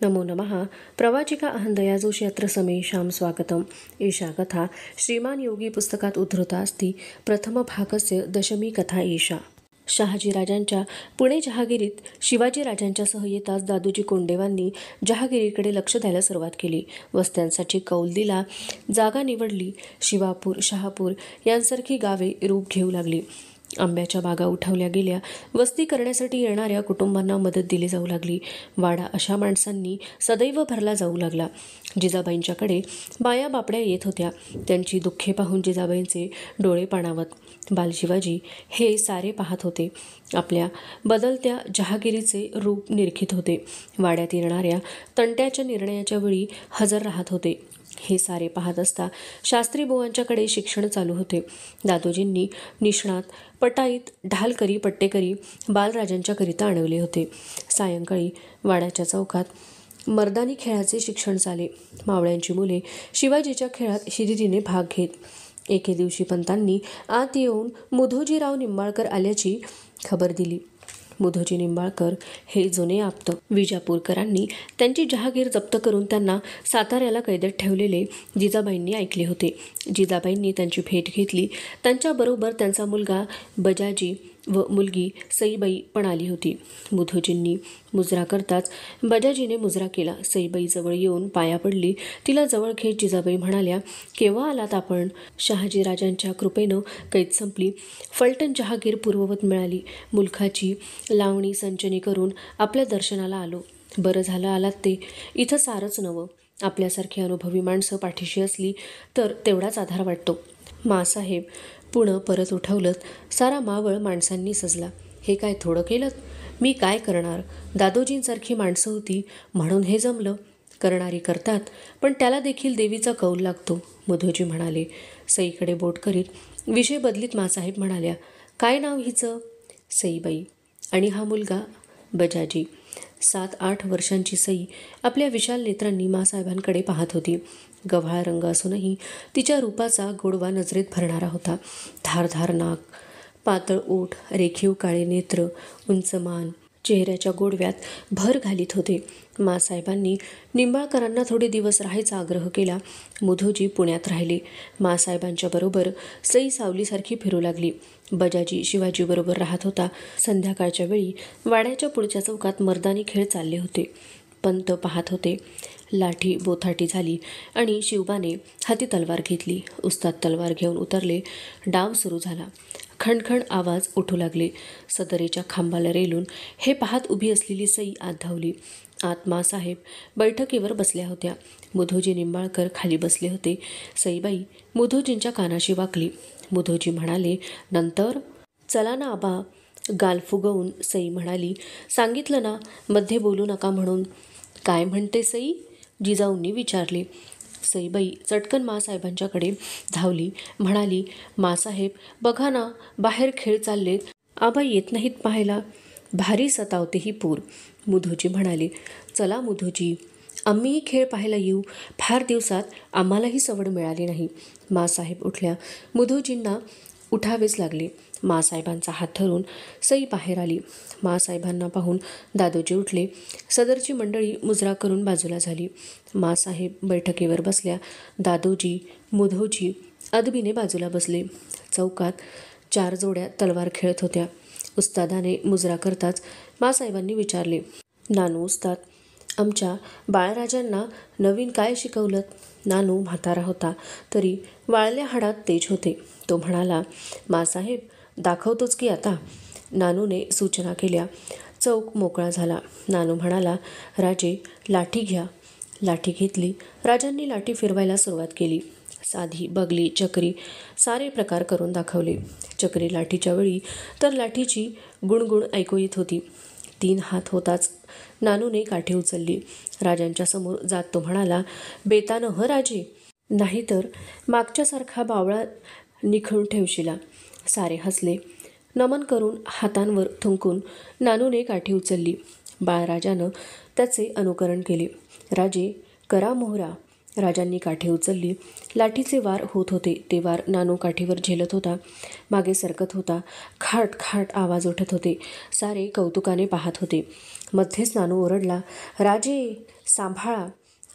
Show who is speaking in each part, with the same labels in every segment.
Speaker 1: नमो नमः। प्रवाचिका अहंदया जोशी अत्र समेषां स्वागतम्। एषा कथा श्रीमान योगी पुस्तकात उद्धृता अस्ति। प्रथमभागस्य दशमी कथा एषा। शहाजीराजांच्या पुणे जहागिरीत शिवाजीराजांच्यासह येताच दादोजी कोंडदेवांनी जहागिरीकडे लक्ष द्यायला सुरुवात केली. वस्त्यांसाठी कौल दिला, जागा निवडली. शिवापूर, शहापूर यांसारखी गावे रूप घेऊ लागली. आंब्याच्या बागा उठवल्या गेल्या. वस्ती करण्यासाठी येणाऱ्या कुटुंबांना मदत दिली जाऊ लागली. वाडा अशा माणसांनी सदैव भरला जाऊ लागला. जिजाबाईंच्याकडे बाया बापड्या येत होत्या. त्यांची दुःखे पाहून जिजाबाईंचे डोळे पाणावत. बालशिवाजी हे सारे पाहत होते. आपल्या बदलत्या जहागिरीचे रूप निरखित होते. वाड्यात येणाऱ्या तंट्याच्या निर्णयाच्या वेळी हजर राहत होते. हे सारे पाहत असता शास्त्रीबुवांच्याकडे शिक्षण चालू होते. दादोजींनी निष्णात पटाईत ढालकरी पट्टेकरी बालराजांच्याकरिता आणवले होते. सायंकाळी वाड्याच्या चौकात मर्दानी खेळाचे शिक्षण चाले. मावळ्यांची मुले शिवाजीच्या खेळात शिदितीने भाग घेत. एके दिवशी पंतांनी आत येऊन मुधोजीराव निंबाळकर आल्याची खबर दिली. मुधोजी निंबाळकर हे जुने आप्त. विजापूरकरांनी त्यांची जहागीर जप्त करून त्यांना साताऱ्याला कैदेत ठेवलेले जिजाबाईंनी ऐकले होते. जिजाबाईंनी त्यांची भेट घेतली. त्यांच्याबरोबर त्यांचा मुलगा बजाजी व मुलगी सईबाई पण आली होती. मुधोजींनी मुजरा करताच बजाजीने मुजरा केला. सईबाई जवळ येऊन पाया पडली. तिला जवळ घेत जिजाबाई म्हणाल्या, केव्हा आलात आपण? शहाजीराजांच्या कृपेनं कैद संपली. फलटण जहागीर पूर्ववत मिळाली. मुलखाची लावणी संचनी करून आपल्या दर्शनाला आलो. बरं झालं आलात ते. इथं सारंच नवं. आपल्यासारखी अनुभवी माणसं पाठीशी असली तर तेवढाच आधार वाटतो. मासाहेब पुणं परत उठवलं. सारा मावळ माणसांनी सजला. हे काय थोडं केलं? मी काय करणार? दादोजींसारखी माणसं होती म्हणून हे जमलं. करणारी करतात, पण त्याला देखील देवीचा कौल लागतो, मुधोजी म्हणाले. सईकडे बोट करीत विषय बदलीत मासाहेब म्हणाल्या, काय नाव हिचं? सईबाई. आणि हा मुलगा? बजाजी. 7-8 वर्षांची सई आपल्या विशाल नेत्रांनी मासाहेबांकडे पाहत होती. गव्हाळ रंग असूनही तिच्या रूपाचा गोडवा नजरेत भरणारा होता. धारधार नाक, पातळ ओठ, रेखीव काळे नेत्र, उंच मान चेहऱ्याच्या गोडव्यात भर घालीत होते. मासाहेबांनी निंबाळकरांना थोडे दिवस राहायचा आग्रह केला. मुधोजी पुण्यात राहिले. मासाहेबांच्या बरोबर सई सावलीसारखी फिरू लागली. बजाजी शिवाजीबरोबर राहत होता. संध्याकाळच्या वेळी वाड्याच्या पुढच्या चौकात मर्दानी खेळ चालले होते. पंत पाहत होते. लाठी बोथाटी झाली आणि शिवबाने हाती तलवार घेतली. उस्ताद तलवार घेऊन उतरले. डाव सुरू झाला. खणखण आवाज उठू लागले. सदरेच्या खांबाला रेलून हे पाहत उभी असलेली सई आत धावली. आत मासाहेब बैठकीवर बसल्या होत्या. मुधोजी निंबाळकर खाली बसले होते. सईबाई मुधोजींच्या कानाशी वाकली. मुधोजी म्हणाले, नंतर? चला ना आबा. गाल फुगवून सई म्हणाली, सांगितलं ना मध्ये बोलू नका म्हणून. काय म्हणते सई? जिजाऊंनी विचारले. सईबाई चटकन मासाहेबांच्याकडे धावली. म्हणाली, मासाहेब बघा ना, बाहेर खेळ चाललेत. आबा येत नाहीत पाहायला. भारी सतावते ही पूर. मुधोजी म्हणाले, चला मुधोजी, आम्हीही खेळ पाहायला येऊ. फार दिवसात आम्हालाही सवड मिळाली नाही. मासाहेब उठल्या. मुधोजींना उठावेच लागले. मासाहेबांचा हात धरून सई बाहेर आली. मासाहेबांना पाहून दादोजी उठले. सदरची मंडळी मुजरा करून बाजूला झाली. मासाहेब बैठकीवर बसल्या. दादोजी, मुधोजी अदबीने बाजूला बसले. चौकात 4 जोड्या तलवार खेळत होत्या. उस्तादाने मुजरा करताच मासाहेबांनी विचारले, नानू उस्ताद, आमच्या बाळराजांना नवीन काय शिकवलं? नानू म्हातारा होता, तरी वाळल्या हाडात तेज होते. तो म्हणाला, मासाहेब दाखवतोच की आता. नानूने सूचना केल्या. चौक मोकळा झाला. नानू म्हणाला, राजे लाठी घ्या. लाठी घेतली. राजांनी लाठी फिरवायला सुरुवात केली. साधी, बगली, चक्री सारे प्रकार करून दाखवले. चक्री लाठीच्या वेळी तर लाठीची गुणगुण ऐकू येत होती. 3 हात होताच नानूने काठी उचलली. राजांच्या समोर जात तो म्हणाला, बेतानं ह राजे, नाहीतर मागच्यासारखा बावळा निखळून ठेवशिला. सारे हसले. नमन करून हातांवर थुंकून नानूने काठी उचलली. बाळराजानं त्याचे अनुकरण केले. राजे करा मोहरा. राजांनी काठी उचलली. लाठीचे वार होत होते. ते वार नानू काठीवर झेलत होता. मागे सरकत होता. खाट खाट आवाज उठत होते. सारे कौतुकाने पाहत होते. मध्येच नानू ओरडला, राजे सांभाळा,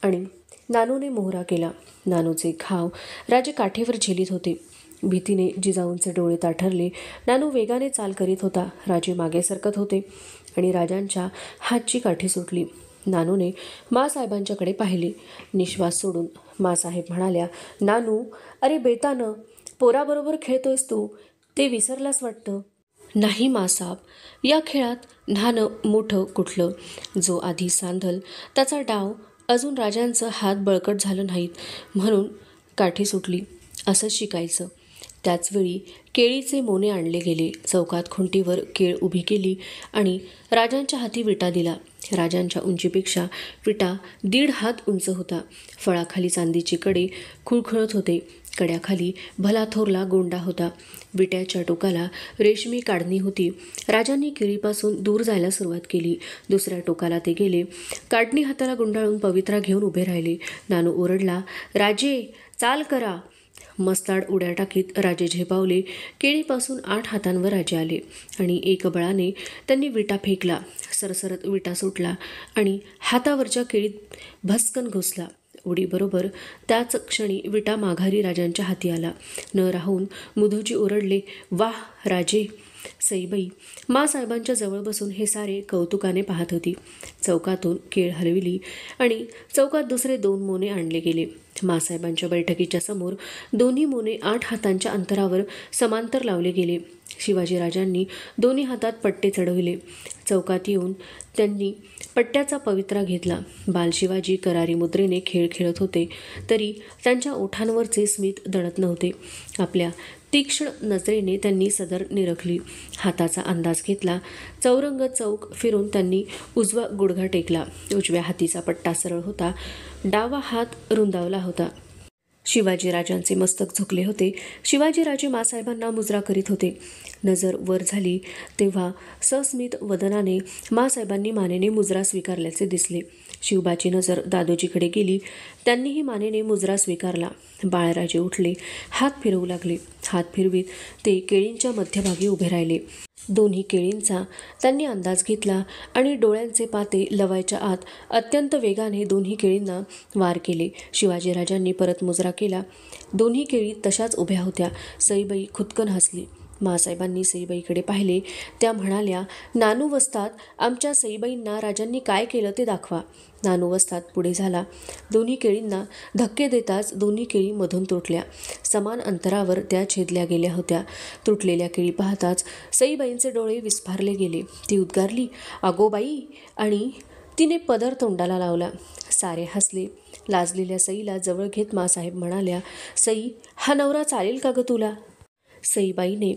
Speaker 1: आणि नानूने मोहरा केला. नानूचे घाव राजे काठीवर झेलीत होते. भीतीने जिजाऊंचे डोळे ताठरले. नानू वेगाने चाल करीत होता. राजे मागे सरकत होते आणि राजांच्या हातची काठी सुटली. नानूने मासाहेबांच्याकडे पाहिले. निश्वास सोडून मासाहेब म्हणाल्या, नानू, अरे बेतानं, पोराबरोबर खेळतोयस तू, ते विसरलास वाटतं. नाही मासाब, या खेळात लहान मोठं कुठलं. जो आधी सांधल त्याचा डाव. अजून राजांचं हात बळकट झालं नाहीत म्हणून काठी सुटली, असंच शिकायचं. त्याचवेळी केळीचे मोने आणले गेले. चौकात खुंटीवर केळ उभी केली आणि राजांच्या हाती विटा दिला. राजांच्या उंचीपेक्षा विटा 1.5 हात उंच होता. फळाखाली चांदीची कडे खुळखुळत होते. कड्याखाली भला थोरला गोंडा होता. विट्याच्या टोकाला रेशमी काढणी होती. राजांनी केळीपासून दूर जायला सुरुवात केली. दुसऱ्या टोकाला ते गेले. काढणी हाताला गुंडाळून पवित्रा घेऊन उभे राहिले. नानू ओरडला, राजे चाल करा. मस्ताड उड्या टाकीत राजे झेपावले. केळीपासून 8 हातांवर राजे आले आणि एक बळाने त्यांनी विटा फेकला. सरसरत विटा सुटला आणि हातावरच्या केळीत भस्कन घुसला. उडीबरोबर त्याच क्षणी विटा माघारी राजांच्या हाती आला. न राहून मुधोजी ओरडले, वाह राजे. सईबाई मासाहेबांच्या जवळ बसून हे सारे कौतुकाने पाहत होती. चौकातून केळ हलविली आणि चौकात दुसरे 2 मोने आणले गेले. मासाहेबांच्या बैठकीच्या समोर दोन्ही मोने 8 हातांच्या अंतरावर समांतर लावले गेले. शिवाजीराजांनी दोन्ही हातात पट्टे चढविले. चौकात येऊन त्यांनी पट्ट्याचा पवित्रा घेतला. बालशिवाजी करारी मुद्रेने खेळ खेळत होते, तरी त्यांच्या ओठांवरचे स्मित दडत नव्हते. आपल्या तीक्ष्ण नजरेने त्यांनी सदर निरखली. हाताचा अंदाज घेतला. चौरंग चौक फिरून त्यांनी उजवा गुडघा टेकला. उजव्या हातीचा पट्टा सरळ होता. डावा हात रुंदावला होता. शिवाजीराजांचे मस्तक झुकले होते. शिवाजीराजे मासाहेबांना मुजरा करीत होते. नजर वर झाली तेव्हा सस्मित वदनाने मासाहेबांनी मानेने मुजरा स्वीकारल्याचे दिसले. शिवबाची नजर दादोजीकडे गेली. त्यांनीही मानेने मुजरा स्वीकारला. बाळराजे उठले. हात फिरवू लागले. हात फिरवीत ते केळींच्या मध्यभागी उभे राहिले. दोन्ही केळींचा त्यांनी अंदाज घेतला आणि डोळ्यांचे पाते लवायच्या आत अत्यंत वेगाने दोन्ही केळींना वार केले. शिवाजीराजांनी परत मुजरा केला. दोन्ही केळी तशाच उभ्या होत्या. सईबाई खुदकन हसली. मासाहेबांनी सईबाईकडे पाहिले. त्या म्हणाल्या, नानू वस्तात, आमच्या सईबाईंना राजांनी काय केलं ते दाखवा. नानू वस्तात पुढे झाला. दोन्ही केळींना धक्के देताच दोन्ही केळी मधून तुटल्या. समान अंतरावर त्या छेदल्या गेल्या होत्या. तुटलेल्या केळी पाहताच सईबाईंचे डोळे विस्फारले गेले. ती उद्गारली, अगो बाई, आणि तिने पदर तोंडाला लावला. सारे हसले. लाजलेल्या सईला जवळ घेत मासाहेब म्हणाल्या, सई, हा नवरा चालेल का ग तुला? सईबाईने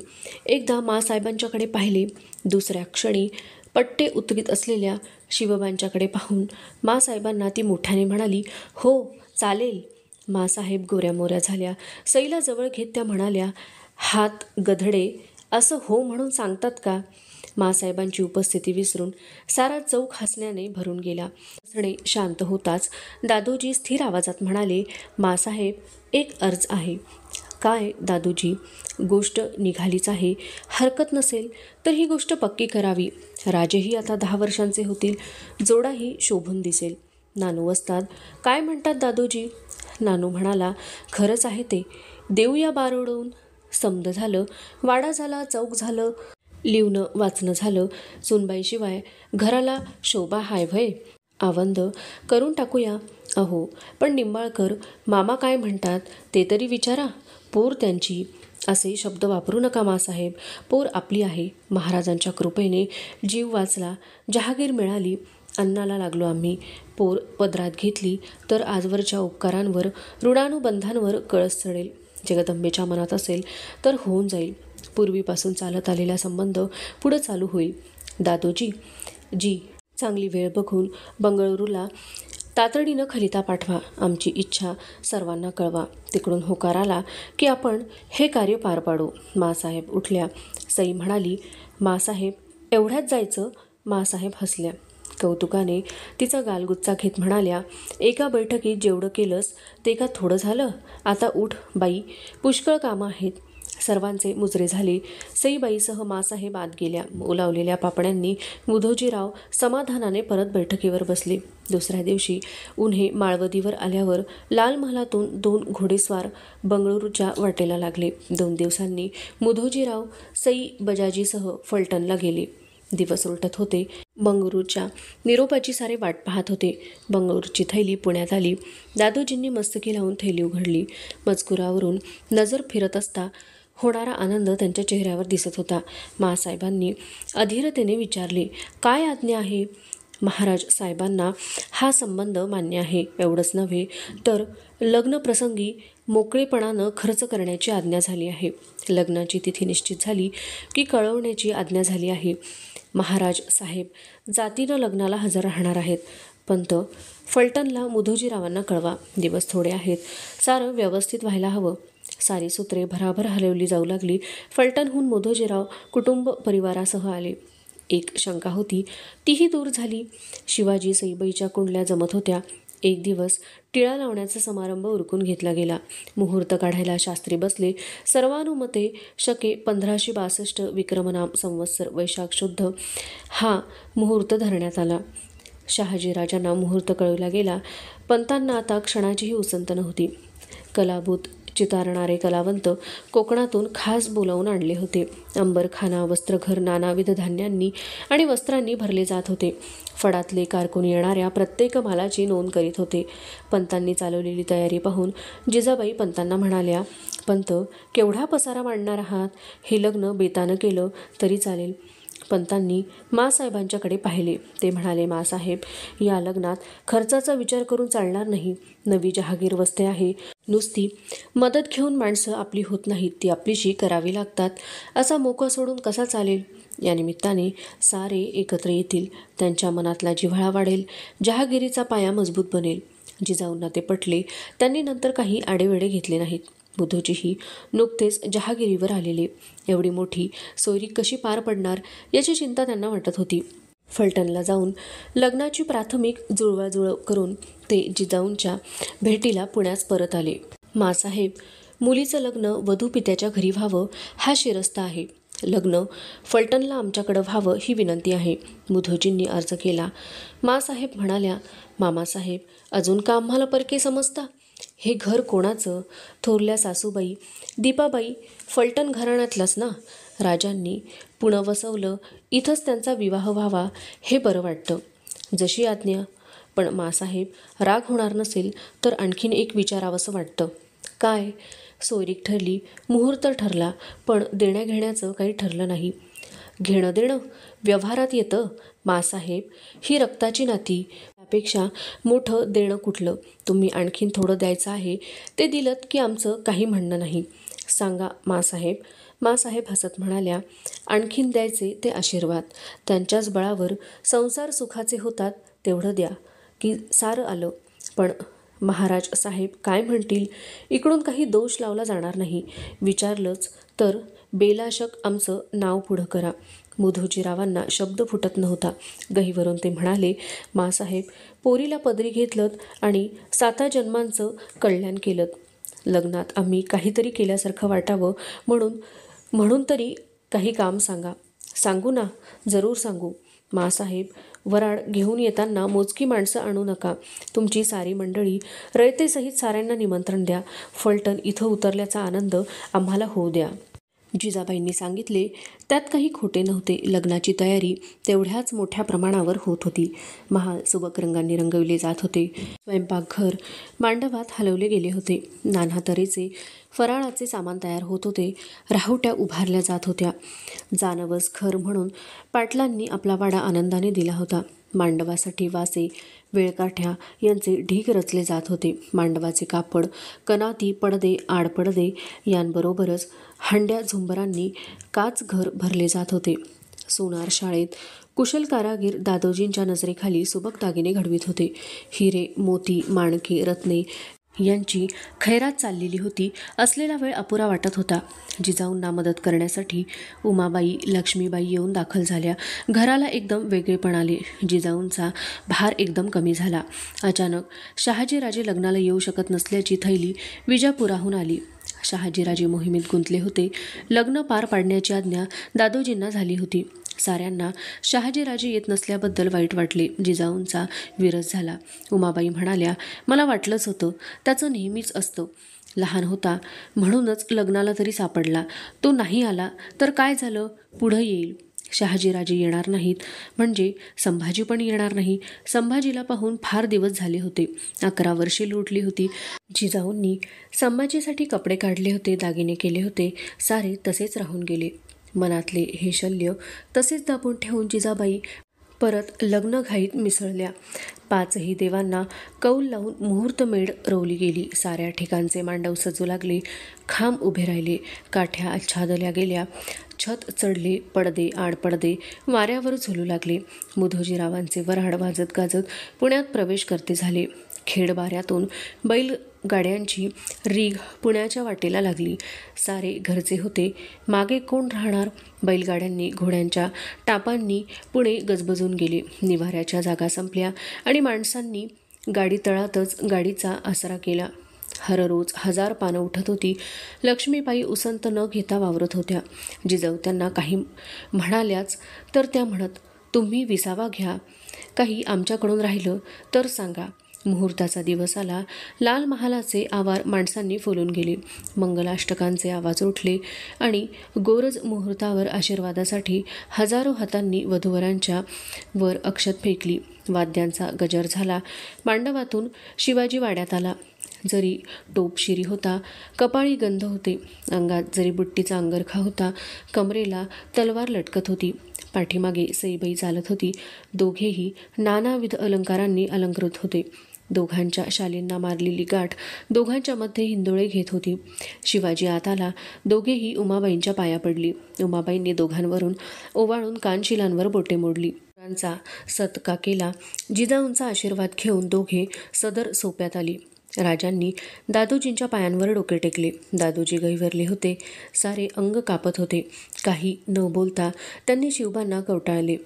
Speaker 1: एकदा मासाहेबांच्याकडे पाहिले. दुसऱ्या क्षणी पट्टे उतरीत असलेल्या शिवबांच्याकडे पाहून मासाहेबांना ती मोठ्याने म्हणाली, हो चालेल. मासाहेब गोऱ्या मोऱ्या झाल्या. सईला जवळ घेत त्या म्हणाल्या, हात गधडे, असं हो म्हणून सांगतात का? मासाहेबांची उपस्थिती विसरून सारा चौक हसण्याने भरून गेला. हसणे शांत होताच दादोजी स्थिर आवाजात म्हणाले, मासाहेब, एक अर्ज आहे. काय दादोजी? गोष्ट निघालीच आहे. हरकत नसेल तर ही गोष्ट पक्की करावी. राजेही आता 10 वर्षांचे होतील. जोडाही शोभून दिसेल. नानू वस्तात, काय म्हणतात दादोजी? नानू म्हणाला, खरंच आहे ते. देऊया बारडवून. समद झालं. वाडा झाला, चौक झालं, लिहून वाचणं झालं. सुनबाईशिवाय घराला शोभा हाय भय. आवंद करून टाकूया. अहो, पण निंबाळकर मामा काय म्हणतात ते तरी विचारा. पोर त्यांची. असे शब्द वापरू नका मासाहेब. पोर आपली आहे. महाराजांच्या कृपेने जीव वाचला, जहागीर मिळाली, अन्नाला लागलो आम्ही. पोर पदरात घेतली तर आजवरच्या उपकारांवर, ऋणानुबंधांवर कळस चढेल. जगदंबेच्या मनात असेल तर होऊन जाईल. पूर्वीपासून चालत आलेला संबंध पुढं चालू होईल. दादोजी, जी, चांगली वेळ बघून बंगळुरूला तातडीनं खलिता पाठवा. आमची इच्छा सर्वांना कळवा. तिकडून होकार आला की आपण हे कार्य पार पाडू. मासाहेब उठल्या. सई म्हणाली, मासाहेब, एवढ्याच जायचं? मासाहेब हसल्या. कौतुकाने तिचा गालगुच्चा घेत म्हणाल्या, एका बैठकीत जेवढं केलंस ते का थोडं झालं? आता उठ बाई, पुष्कळ कामं आहेत. सर्वांचे मुजरे झाले. सईबाईसह मासाहेब आत गेल्या. ओलावलेल्या पापण्यांनी मुधोजीराव समाधानाने परत बैठकीवर बसले. दुसऱ्या दिवशी उन्हे माळवदीवर आल्यावर लाल महालातून 2 घोडेस्वार बंगळुरूच्या वाटेला लागले. 2 दिवसांनी मुधोजीराव सई बजाजीसह फलटणला गेले. दिवस उलटत होते. बंगळुरूच्या निरोपाची सारे वाट पाहत होते. बंगळुरूची थैली पुण्यात आली. दादोजींनी मस्तकी लावून थैली उघडली. मजकुरावरून नजर फिरत असता होणारा आनंद त्यांच्या चेहऱ्यावर दिसत होता. मासाहेबांनी अधीरतेने विचारले, काय आज्ञा आहे? महाराज साहेबांना हा संबंध मान्य आहे. एवढंच नव्हे तर लग्नप्रसंगी मोकळेपणानं खर्च करण्याची आज्ञा झाली आहे. लग्नाची तिथी निश्चित झाली की कळवण्याची आज्ञा झाली आहे. महाराज साहेब जातीनं लग्नाला हजर राहणार आहेत. पंत फलटणला मुधोजीरावांना कळवा. दिवस थोडे आहेत. सारं व्यवस्थित व्हायला हवं. सारी सूत्रे भराभर हलवली जाऊ लागली. फलटणहून मुधोजीराव कुटुंब परिवारासह आले. एक शंका होती, तीही दूर झाली. शिवाजी सईबाईच्या कुंडल्या जमत होत्या. एक दिवस टिळा लावण्याचा समारंभ उरकून घेतला गेला. मुहूर्त काढायला शास्त्री बसले. सर्वानुमते शके 1562 विक्रमनाम संवत्सर वैशाख शुद्ध हा मुहूर्त धरण्यात आला. शहाजीराजांना मुहूर्त कळवला गेला. पंतांना आता क्षणाचीही उसंत नव्हती. कलाभूत चितारणारे कलावंत कोकणातून खास बोलावून आणले होते. अंबरखाना, वस्त्रघर नानाविध धान्यांनी आणि वस्त्रांनी भरले जात होते. फडातले कारकून येणाऱ्या प्रत्येक मालाची नोंद करीत होते. पंतांनी चालवलेली तयारी पाहून जिजाबाई पंतांना म्हणाल्या, पंत, केवढा पसारा मांडणार आहात? हे लग्न बेतानं केलं तरी चालेल. पंतांनी मासाहेबांच्याकडे पाहिले. ते म्हणाले, मासाहेब, या लग्नात खर्चाचा विचार करून चालणार नाही. नवी जहागीर वस्ते आहे. नुसती मदत घेऊन माणसं आपली होत नाहीत, ती आपलीशी करावी लागतात. असा मोका सोडून कसा चालेल? या निमित्ताने सारे एकत्र येतील. त्यांच्या मनातला जिव्हाळा वाढेल. जहागिरीचा पाया मजबूत बनेल. जिजाऊंना ते पटले. त्यांनी नंतर काही आडेवेडे घेतले नाहीत. बुधोजीही नुकतेच जहागिरीवर आलेले. एवढी मोठी सोयरी कशी पार पडणार याची चिंता त्यांना वाटत होती. फलटणला जाऊन लग्नाची प्राथमिक जुळवाजुळव करून ते जिजाऊंच्या भेटीला पुण्यास परत आले. मासाहेब, मुलीचं लग्न वधूपित्याच्या घरी व्हावं हा शिरस्ता आहे. लग्न फलटणला आमच्याकडं व्हावं ही विनंती आहे. मुधोजींनी अर्ज केला. मासाहेब म्हणाल्या, मामासाहेब, अजून का आम्हाला परके समजता? हे घर कोणाचं? थोरल्या सासूबाई दीपाबाई फलटण घराण्यातलंच ना. राजांनी पुणं वसवलं. इथंच त्यांचा विवाह व्हावा हे बरं वाटतं. जशी आज्ञा. पण मासाहेब, राग होणार नसेल तर आणखीन एक विचारावंसं वाटतं. काय? सोयरीक ठरली, मुहूर्त ठरला, पण देण्याघेण्याचं काही ठरलं नाही. घेणं देणं व्यवहारात येतं. मासाहेब, ही रक्ताची नाती. त्यापेक्षा मोठं देणं कुठलं? तुम्ही आणखीन थोडं द्यायचं आहे. ते दिलत की आमचं काही म्हणणं नाही. सांगा मासाहेब. मासाहेब हसत म्हणाल्या, आणखीन द्यायचे ते आशीर्वाद. त्यांच्याच बळावर संसार सुखाचे होतात. तेवढं द्या की सारं आलं. पण महाराज साहेब काय म्हणतील? इकडून काही दोष लावला जाणार नाही. विचारलंच तर बेलाशक आमचं नाव पुढं करा. मुधोजीरावांना शब्द फुटत नव्हता. गहीवरून ते म्हणाले, मासाहेब, पोरीला पदरी घेतलं आणि 7 जन्मांचं कल्याण केलं. लग्नात आम्ही काहीतरी केल्यासारखं वाटावं म्हणून तरी काही काम सांगा. सांगू ना? जरूर सांगू. मासाहेब, वराड घेऊन येताना मोजकी माणसं आणू नका. तुमची सारी मंडळी रयतेसहित साऱ्यांना निमंत्रण द्या. फलटण इथं उतरल्याचा आनंद आम्हाला होऊ द्या. जिजाबाईंनी सांगितले त्यात काही खोटे नव्हते. लग्नाची तयारी तेवढ्याच मोठ्या प्रमाणावर होत होती. महाल सुबक रंगांनी रंगविले जात होते. स्वयंपाकघर मांडवात हलवले गेले होते. नाना तऱ्हेचे फराळाचे सामान तयार होत होते. राहुट्या उभारल्या जात होत्या. जानवस घर म्हणून पाटलांनी आपला वाडा आनंदाने दिला होता. मांडवासाठी वासे, वेळकाठ्या यांचे ढीग रचले जात होते. मांडवाचे कापड, कनाती, पडदे, आडपडदे यांबरोबरच हंड्या झुंबरांनी काच घर भरले जात होते. सोनार शाळेत कुशल कारागीर दादोजींच्या नजरेखाली सुबक दागिने घडवीत होते. हिरे, मोती, माणके, रत्ने यांची खैरात चाललेली होती. असलेला वेळ अपुरा वाटत होता. जिजाऊंना मदत करण्यासाठी उमाबाई, लक्ष्मीबाई येऊन दाखल झाल्या. घराला एकदम वेगळेपण आले. जिजाऊंचा भार एकदम कमी झाला. अचानक शहाजीराजे लग्नाला येऊ शकत नसल्याची थैली विजापुराहून आली. शहाजीराजे मोहिमेत गुंतले होते. लग्न पार पाडण्याची आज्ञा दादोजींना झाली होती. साऱ्यांना शहाजीराजे येत नसल्याबद्दल वाईट वाटले. जिजाऊंचा विरस झाला. उमाबाई म्हणाल्या, मला वाटलंच होतं, त्याचं नेहमीच असतं. लहान होता म्हणूनच लग्नाला तरी सापडला. तो नाही आला तर काय झालं, पुढं येईल. शहाजीराजे येणार नाहीत म्हणजे संभाजी पण येणार नाही. संभाजीला पाहून फार दिवस झाले होते. 11 वर्षे लोटली होती. जिजाऊंनी संभाजीसाठी कपडे काढले होते, दागिने केले होते, सारे तसेच राहून गेले. मनातले हे शल्य तसेच दाबून ठेवून जिजाबाई परत लग्नघाईत मिसळल्या. 5ही देवांना कौल लावून मुहूर्तमेढ रोवली गेली. साऱ्या ठिकाणचे मांडव सजू लागले. खांब उभे राहिले. काठ्या आच्छादल्या गेल्या. छत चढले. पडदे आडपडदे वाऱ्यावर झुलू लागले. मुधोजीरावांचे वऱ्हाड वाजत गाजत पुण्यात प्रवेश करते झाले. खेडबाऱ्यातून बैलगाड्यांची रीघ पुण्याच्या वाटेला लागली. सारे घरचे होते. मागे कोण राहणार. बैलगाड्यांनी घोड्यांच्या टापांनी पुणे गजबजून गेले. निवाऱ्याच्या जागा संपल्या आणि माणसांनी गाडीतळातच गाडीचा आसरा केला. हररोज 1000 पानं उठत होती. लक्ष्मीबाई उसंत न घेता वावरत होत्या. जिजाऊ त्यांना काही म्हणाल्याच तर त्या म्हणत, तुम्ही विसावा घ्या. काही आमच्याकडून राहिलं तर सांगा. मुहूर्ताचा दिवस आला. लाल महालाचे आवार माणसांनी फुलून गेले. मंगलाष्टकांचे आवाज उठले आणि गोरज मुहूर्तावर आशीर्वादासाठी हजारो हातांनी वधूवरांच्या वर अक्षत फेकली. वाद्यांचा गजर झाला. मांडवातून शिवाजी वाड्यात आला. जरी टोपशिरी होता, कपाळी गंध होते. अंगात जरी बुट्टीचा अंगरखा होता, कमरेला तलवार लटकत होती. पाठीमागे सईबाई चालत होती. दोघेही नानाविध अलंकारांनी अलंकृत होते. दोघांच्या शालींना मारलेली गाठ दोघांच्या मध्ये हिंदोळे घेत होती. शिवाजी आत आला. दोघेही उमाबाईंच्या पाया पडली. उमाबाईंनी दोघांवरून ओवाळून कानशिलांवर बोटे मोडली. चा सत्का केला. जिजाऊंचा आशीर्वाद घेऊन दोघे सदर सोप्यात आली. राजांनी दादोजींच्या पायांवर डोके टेकले. दादोजी गहिवरले होते. सारे अंग कापत होते. काही न बोलता त्यांनी शिवबांना कवटाळले.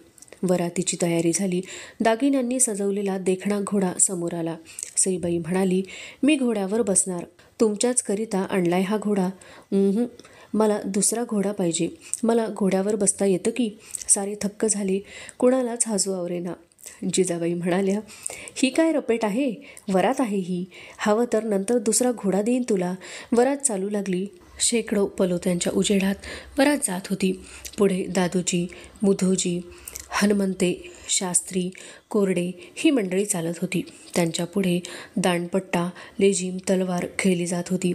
Speaker 1: वरातीची तयारी झाली. दागिन्यांनी सजवलेला देखणा घोडा समोर आला. सईबाई म्हणाली, मी घोड्यावर बसणार. तुमच्याच करिता आणलाय हा घोडा. मला दुसरा घोडा पाहिजे. मला घोड्यावर बसता येतं की. सारे थक्क झाले. कुणालाच हसू आवरेना. जिजाबाई म्हणाल्या, ही काय रपेट आहे. वरात आहे ही. हवं तर नंतर दुसरा घोडा देईन तुला. वरात चालू लागली. शेकडो पलोत्यांच्या उजेडात वरात जात होती. पुढे दादोजी, मुधोजी, हनुमंते, शास्त्री, कोरडे ही मंडळी चालत होती. त्यांच्या पुढे दांडपट्टा, लेझीम, तलवार खेळली जात होती.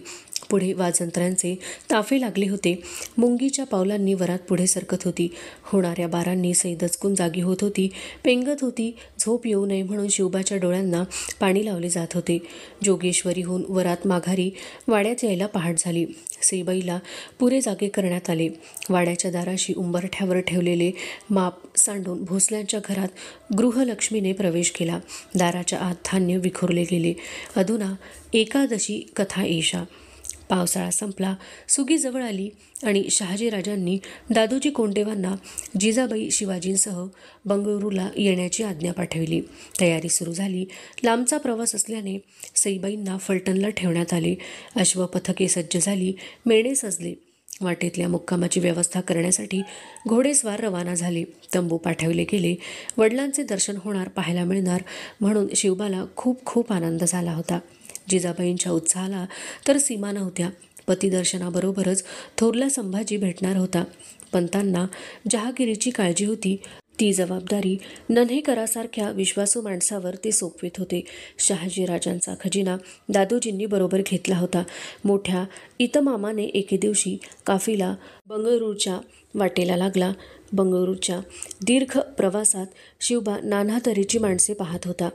Speaker 1: पुढे वाजंत्र्यांचे ताफे लागले होते. मुंगीच्या पावलांनी वरात पुढे सरकत होती. होणाऱ्या बारांनी सई दचकून जागी होत होती. पेंगत होती. झोप येऊ नये म्हणून शिवबाच्या डोळ्यांना पाणी लावले जात होते. जोगेश्वरीहून वरात माघारी वाड्यात यायला पहाट झाली. सईबाईला पुरे जागे करण्यात आले. वाड्याच्या दाराशी उंबरठ्यावर ठेवलेले माप सांडून भोसल्यांच्या घरात गृहलक्ष्मीने प्रवेश केला. दाराच्या आत धान्य विखुरले गेले. अधुना एकादशी कथा ईशा. पावसाळा संपला. सुगी जवळ आली आणि शहाजीराजांनी दादोजी कोंडेवांना जिजाबाई शिवाजींसह बंगळुरूला येण्याची आज्ञा पाठविली. तयारी सुरू झाली. लांबचा प्रवास असल्याने सईबाईंना फलटणला ठेवण्यात आले. अश्वपथके सज्ज झाली. मेणे सजले. वाटेतल्या मुक्कामाची व्यवस्था करण्यासाठी घोडेस्वार रवाना झाले. तंबू पाठवले गेले. वडिलांचे दर्शन होणार, पाहायला मिळणार म्हणून शिवबाला खूप खूप आनंद झाला होता. जिजाबाईंच्या उत्साहाला तर सीमा नव्हत्या. पतिदर्शनाबरोबरच थोरला संभाजी भेटणार होता. पंतांना जहागिरीची काळजी होती. ती जबाबदारी नन्हेकरासारख्या विश्वासू माणसावर ते सोपवित होते. शहाजीराजांचा खजिना दादोजींनी बरोबर घेतला होता. मोठ्या इतमामाने एके दिवशी काफिला बंगळुरूच्या वाटेला लागला. बंगळुरूच्या दीर्घ प्रवासात शिवबा नाना तऱ्हेची माणसे पाहत होता.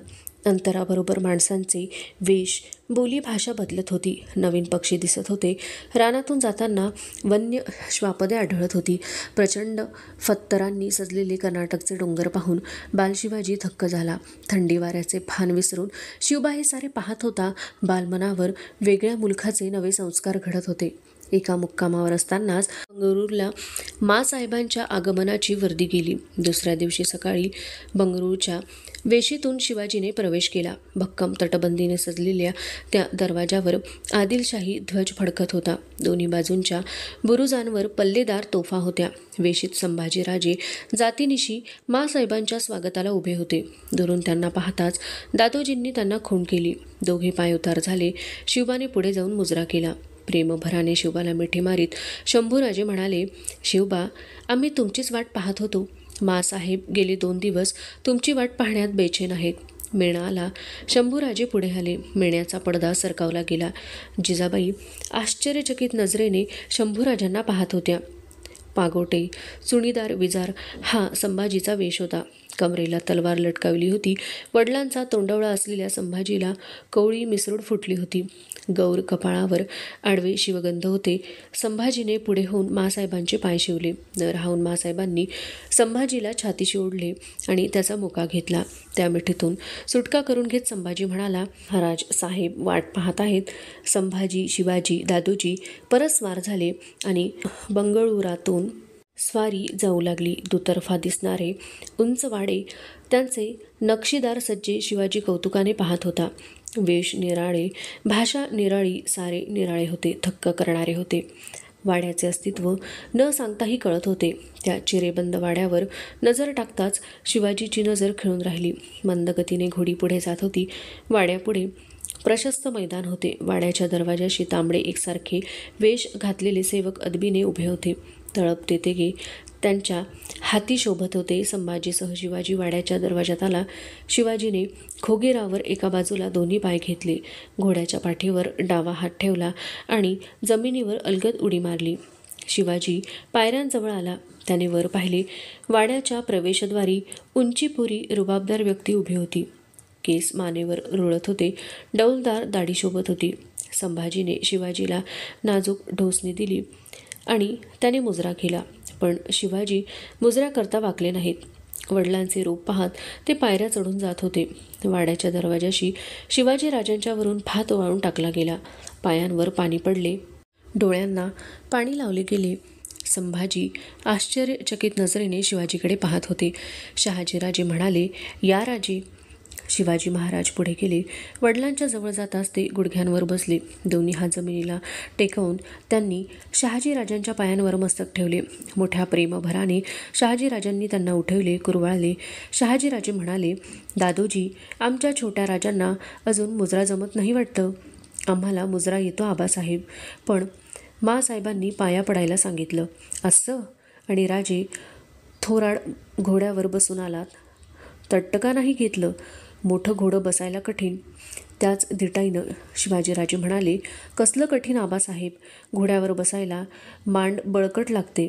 Speaker 1: अंतराबरोबर माणसांचे वेश, बोली, भाषा बदलत होती. नवीन पक्षी दिसत होते. रानातून जाताना वन्य श्वापदे आढळत होती. प्रचंड फत्तरांनी सजलेले कर्नाटकचे डोंगर पाहून बालशिवाजी थक्क झाला. थंडी वाऱ्याचे भान विसरून शिवबा हे सारे पाहत होता. बालमनावर वेगळ्या मुलखाचे नवे संस्कार घडत होते. एका मुक्कामावर असतानाच बंगळुरूला माँसाहेबांच्या आगमनाची वर्दी गेली. दुसऱ्या दिवशी सकाळी बंगळुरूच्या वेशीतून शिवाजीने प्रवेश केला. भक्कम तटबंदीने सजलेल्या त्या दरवाजावर आदिलशाही ध्वज फडकत होता. दोन्ही बाजूंच्या बुरुजांवर पल्लेदार तोफा होत्या. वेशीत संभाजीराजे जातीनिशी माँसाहेबांच्या स्वागताला उभे होते. दुरून त्यांना पाहताच दादोजींनी त्यांना खूण केली. दोघे पाय उतार झाले. शिवबाने पुढे जाऊन मुजरा केला. प्रेमभराने शिवबाला मिठी मारीत शंभूराजे म्हणाले, शिवबा, आम्ही तुमचीच वाट पाहत होतो. माँसाहेब गेले 2 दिवस तुमची वाट पाहण्यात बेचैन आहेत. मेणा आला. शंभूराजे पुढे आले. मेण्याचा पडदा सरकावला गेला. जिजाबाई आश्चर्यचकित नजरेने शंभूराजांना पाहत होत्या. पागोटे, चुणीदार विजार हा संभाजीचा वेश होता. कमरेला तलवार लटकावली होती. वडिलांचा तोंडवळा असलेल्या संभाजीला कवळी मिसरूड फुटली होती. गौर कपाळावर आडवे शिवगंध होते. संभाजीने पुढे होऊन माँसाहेबांचे पाय शिवले. न राहून माँसाहेबांनी संभाजीला छातीशी ओढले आणि त्याचा मुका घेतला. त्या मिठीतून सुटका करून घेत संभाजी म्हणाला, महाराज साहेब वाट पाहत आहेत. संभाजी, शिवाजी, दादोजी परस्वार झाले आणि बंगळुरातून स्वारी जाऊ लागली. दुतर्फा दिसणारे उंच वाडे, त्यांचे नक्षीदार सज्जे शिवाजी कौतुकाने पाहत होता. वेश निराळे, भाषा निराळी, सारे निराळे होते, थक्क करणारे होते. वाड्याचे अस्तित्व न सांगताही कळत होते. त्या चिरेबंद वाड्यावर नजर टाकताच शिवाजीची नजर खिळून राहिली. मंदगतीने घोडी पुढे जात होती. वाड्यापुढे प्रशस्त मैदान होते. वाड्याच्या दरवाजाशी तांबडे एकसारखे वेश घातलेले सेवक अदबीने उभे होते. तळपते तेगे त्यांच्या हाती शोभत होते. संभाजीसह शिवाजी वाड्याच्या दरवाजात आला. शिवाजीने खोगीरावर एका बाजूला दोन्ही पाय घेतले. घोड्याच्या पाठीवर डावा हात ठेवला आणि जमिनीवर अलगद उडी मारली. शिवाजी पायऱ्यांजवळ आला. त्याने वर पाहिले. वाड्याच्या प्रवेशद्वारी उंचीपुरी रुबाबदार व्यक्ती उभी होती. केस मानेवर रुळत होते. डौलदार दाढी शोभत होती. संभाजीने शिवाजीला नाजूक ढोसणी दिली आणि त्याने मुजरा केला. पण शिवाजी मुजरा करता वाकले नाहीत. वडिलांचे रूप पाहत ते पायऱ्या चढून जात होते. वाड्याच्या दरवाजाशी शिवाजी राजांच्यावरून भात वाळून टाकला गेला. पायांवर पाणी पडले. डोळ्यांना पाणी लावले गेले. संभाजी आश्चर्यचकित नजरेने शिवाजीकडे पाहत होते. शहाजीराजे म्हणाले, या राजे. शिवाजी महाराज पुढे गेले. वडिलांच्या जवळ जाताच ते गुडघ्यांवर बसले. दोन्ही हात जमिनीला टेकवून त्यांनी शहाजीराजांच्या पायांवर मस्तक ठेवले. मोठ्या प्रेमभराने शहाजीराजांनी त्यांना उठवले, कुरवाळले. शहाजीराजे म्हणाले, दादोजी, आमच्या छोट्या राजांना अजून मुजरा जमत नाही वाटतं. आम्हाला मुजरा येतो आबासाहेब, पण माँसाहेबांनी पाया पडायला सांगितलं. असं? आणि राजे, थोराड घोड्यावर बसून आलात, तट्ट का नाही घेतलं? मोठं घोडं बसायला कठीण. त्याच धिटाईनं शिवाजीराजे म्हणाले, कसलं कठीण आबासाहेब, घोड्यावर बसायला मांड बळकट लागते.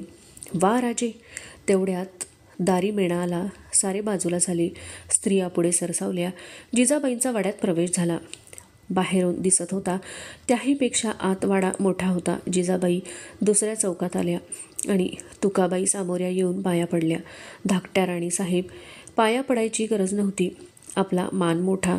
Speaker 1: वा राजे. तेवढ्यात दारी मेणा आला. सारे बाजूला झाले. स्त्रिया पुढे सरसावल्या. जिजाबाईंचा वाड्यात प्रवेश झाला. बाहेरून दिसत होता त्याहीपेक्षा आत वाडा मोठा होता. जिजाबाई दुसऱ्या चौकात आल्या आणि तुकाबाई सामोऱ्या येऊन पाया पडल्या. धाकट्या राणीसाहेब, पाया पडायची गरज नव्हती. आपला मान मोठा,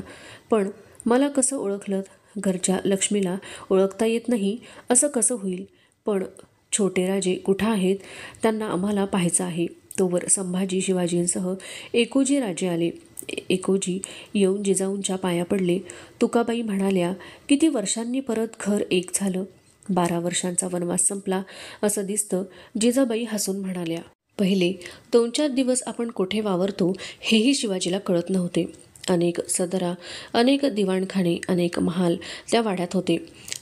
Speaker 1: पण मला कसं ओळखलं? घरच्या लक्ष्मीला ओळखता येत नाही असं कसं होईल? पण छोटे राजे कुठं आहेत? त्यांना आम्हाला पाहायचं आहे. तोवर संभाजी शिवाजींसह एकोजी राजे आले. एकोजी येऊन जिजाऊंच्या पाया पडले. तुकाबाई म्हणाल्या, किती वर्षांनी परत घर एक झालं. 12 वर्षांचा वनवास संपला असं दिसतं. जिजाबाई हसून म्हणाल्या, पहिले 2-4 दिवस आपण कोठे वावरतो हेही शिवाजीला कळत नव्हते. अनेक सदरा, अनेक दिवाणखाने, अनेक महाल त्या वाड्यात होते.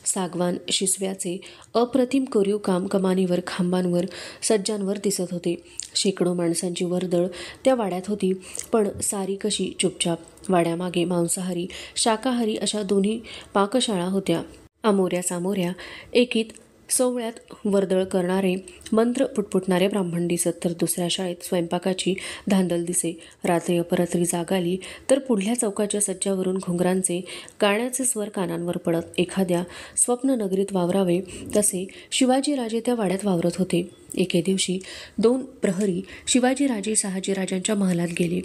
Speaker 1: सागवान शिसव्याचे अप्रतिम कोरीव काम कमानीवर, खांबांवर, सज्जांवर दिसत होते. शेकडो माणसांची वर्दळ त्या वाड्यात होती, पण सारी कशी चुपचाप. वाड्यामागे मांसाहारी, शाकाहारी अशा दोन्ही पाकशाळा होत्या. आमोऱ्या सामोऱ्या एकीत सोवळ्यात वर्दळ करणारे, मंत्र पुटपुटणारे ब्राह्मण दिसत, तर दुसऱ्या शाळेत स्वयंपाकाची धांदल दिसे. रात्री अपरात्री जाग आली तर पुढल्या चौकाच्या सज्जावरून घुंगरांचे, गाण्याचे स्वर कानांवर पडत. एखाद्या स्वप्ननगरीत वावरावे तसे शिवाजीराजे त्या वाड्यात वावरत होते. एके दिवशी 2 प्रहरी शिवाजीराजे शहाजीराजांच्या महालात गेले.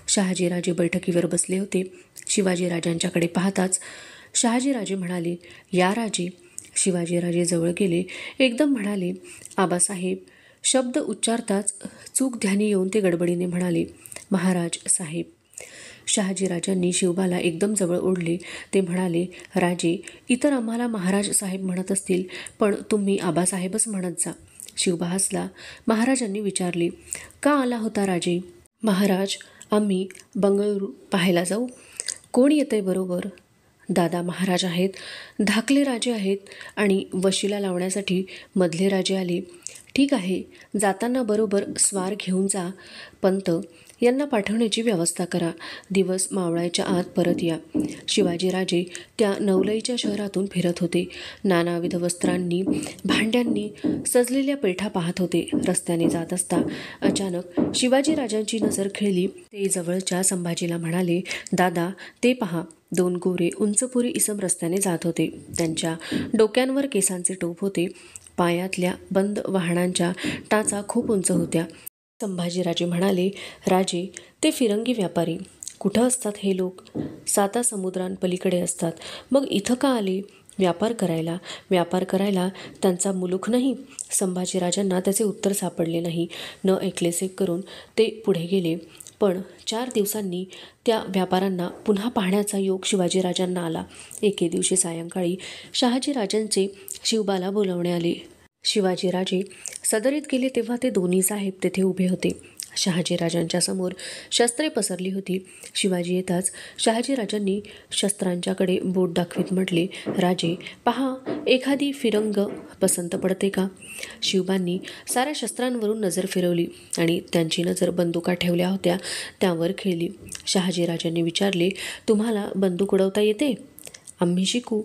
Speaker 1: शहाजीराजे बैठकीवर बसले होते. शिवाजीराजांच्याकडे पाहताच शहाजीराजे म्हणाले, या राजे. शिवाजीराजे जवळ गेले, एकदम म्हणाले, आबासाहेब. शब्द उच्चारताच चूक ध्यानी येऊन ते गडबडीने म्हणाले, महाराज साहेब. शहाजीराजांनी शिवबाला एकदम जवळ ओढले. ते म्हणाले, राजे, इतर आम्हाला महाराज साहेब म्हणत असतील, पण तुम्ही आबासाहेबच म्हणत जा. शिवबा हसला. महाराजांनी विचारले, का आला होता राजे? महाराज, आम्ही बंगळूर पाहायला जाऊ. कोण येतंय बरोबर? दादा महाराज आहेत, धाकले राजे आहेत आणि वशिला लावण्यासाठी मधले राजे आले. ठीक आहे, जाताना बरोबर स्वार घेऊन जा. पंत यांना पाठवण्याची व्यवस्था करा. दिवस मावळायच्या आत परत या. शिवाजीराजे त्या नवलईच्या शहरातून फिरत होते. नानाविध वस्त्रांनी, भांड्यांनी सजलेल्या पेठा पाहत होते. रस्त्याने जात असता अचानक शिवाजीराजांची नजर खेळली. ते जवळच्या संभाजीला म्हणाले, दादा, ते पहा. 2 गोरे उंचपुरी इसम रस्त्याने जात होते. त्यांच्या डोक्यांवर केसांचे टोप होते. पायातल्या बंद वाहनांच्या टाचा खूप उंच होत्या. संभाजीराजे म्हणाले, राजे, ते फिरंगी व्यापारी. कुठं असतात हे लोक? 7 समुद्रांपलीकडे असतात. मग इथं का आले? व्यापार करायला. व्यापार करायला त्यांचा मुलूक नाही? संभाजीराजांना त्याचे उत्तर सापडले नाही. न ऐकलेसे करून ते पुढे गेले. पण 4 दिवसांनी त्या व्यापाऱ्यांना पुन्हा पाहण्याचा योग शिवाजीराजांना आला. एके दिवशी सायंकाळी शहाजीराजांचे शिवबाला बोलावणे आले. शिवाजीराजे सदरीत गेले तेव्हा ते दोन्ही साहेब तेथे उभे होते. शहाजीराजांच्या समोर शस्त्रे पसरली होती. शिवाजी येताच शहाजीराजांनी शस्त्रांच्याकडे बोट दाखवीत म्हटले, राजे, पहा, एखादी फिरंग पसंत पडते का? शिवबांनी साऱ्या शस्त्रांवरून नजर फिरवली आणि त्यांची नजर बंदुका ठेवल्या होत्या त्यावर खेळली. शहाजीराजांनी विचारले, तुम्हाला बंदूक उडवता येते? आम्ही शिकू.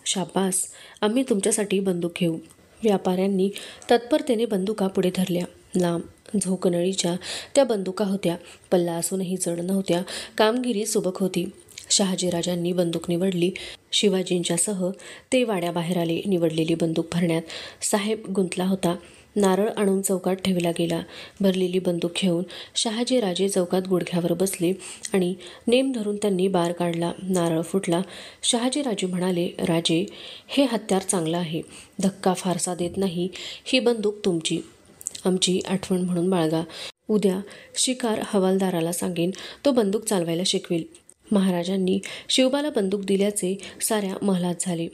Speaker 1: शाबास, आम्ही तुमच्यासाठी बंदूक घेऊ. व्यापाऱ्यांनी तत्परतेने बंदुका पुढे धरल्या. लांब झोकनळीच्या त्या बंदुका होत्या. पल्ला असूनही जड नव्हत्या. कामगिरी सुबक होती. शहाजीराजांनी बंदूक निवडली. शिवाजींच्यासह ते वाड्याबाहेर आले. निवडलेली बंदूक भरण्यात साहेब गुंतला होता. नारळ आणून चौकात ठेवला गेला. भरलेली बंदूक घेऊन शहाजीराजे चौकात गुडघ्यावर बसले आणि नेम धरून त्यांनी बार काढला. नारळ फुटला. शहाजीराजे म्हणाले, राजे, हे हत्यार चांगलं आहे. धक्का फारसा देत नाही. ही बंदूक तुमची, आमची आठवण म्हणून बाळगा. उद्या शिकार हवालदाराला सांगेन, तो बंदूक चालवायला शिकवेल. महाराजांनी शिवबाला बंदूक दिल्याचे साऱ्या महलात झाले.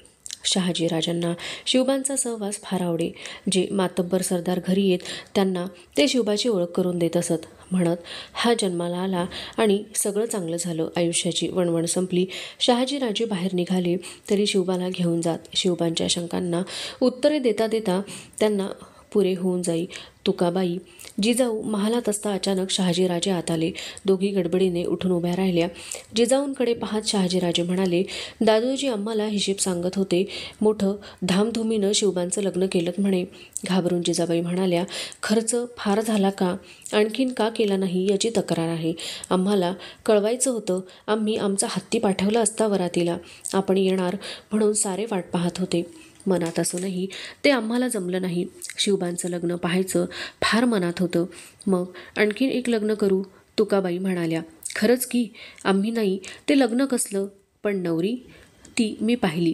Speaker 1: शहाजीराजांना शिवबांचा सहवास फार आवडे. जे मातब्बर सरदार घरी येत त्यांना ते शिवबाची ओळख करून देत असत. म्हणत, हा जन्माला आला आणि सगळं चांगलं झालं. आयुष्याची वणवण संपली. शहाजीराजे बाहेर निघाले तरी शिवबाला घेऊन जात. शिवबांच्या शंकांना उत्तरे देता देता त्यांना पुरे होऊन जाई. तुकाबाई, जिजाऊ महालात असता अचानक शहाजीराजे आत आले. दोघी गडबडीने उठून उभ्या राहिल्या. जिजाऊंकडे पाहत शहाजीराजे म्हणाले, दादोजी आम्हाला हिशेब सांगत होते. मोठं धामधुमीनं शिवबांचं लग्न केलं म्हणे. घाबरून जिजाबाई म्हणाल्या, खर्च फार झाला का? आणखीन का केला नाही याची तक्रार आहे. आम्हाला कळवायचं होतं. आम्ही आमचा हत्ती पाठवला असता वरातीला. आपण येणार म्हणून सारे वाट पाहत होते. मनात असूनही ते आम्हाला जमलं नाही. शिवबांचं लग्न पाहायचं फार मनात होतं. मग आणखीन एक लग्न करू, तुकाबाई म्हणाल्या. खरंच की, आम्ही नाही ते लग्न कसलं? पण नवरी, ती मी पाहिली.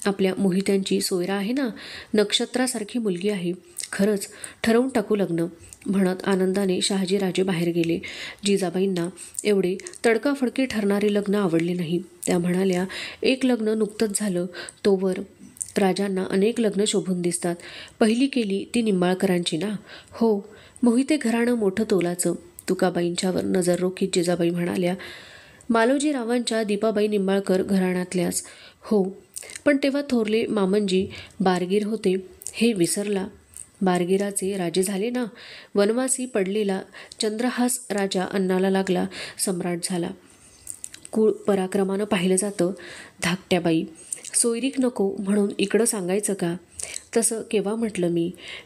Speaker 1: आपल्या मोहित्यांची सोयरा आहे ना, नक्षत्रासारखी मुलगी आहे. खरंच ठरवून टाकू लग्न. म्हणत आनंदाने शहाजीराजे बाहेर गेले. जिजाबाईंना एवढे तडकाफडकी ठरणारे लग्न आवडले नाही. त्या म्हणाल्या, एक लग्न नुकतंच झालं तोवर राजांना अनेक लग्न शोभून दिसतात. पहिली केली ती निंबाळकरांची ना? हो, मोहिते घराणं मोठं तोलाचं. तुकाबाईंच्यावर नजर रोखीत जिजाबाई म्हणाल्या, मालोजीरावांच्या दीपाबाई निंबाळकर घराण्यातल्याच. हो, पण तेव्हा थोरले मामनजी बारगीर होते, हे विसरला? बारगिराचे राजे झाले ना. वनवासी पडलेला चंद्रहास राजा अन्नाला लागला, सम्राट झाला. कुळ पराक्रमानं पाहिलं जातं. धाकट्या बाई, सोयरीक नको म्हणून इकडं सांगायचं का? तसं केव्हा म्हटलं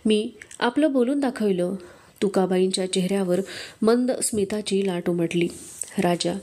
Speaker 1: मी आपलं बोलून दाखवलं. तुकाबाईंच्या चेहऱ्यावर मंद स्मिताची लाट उमटली. राजा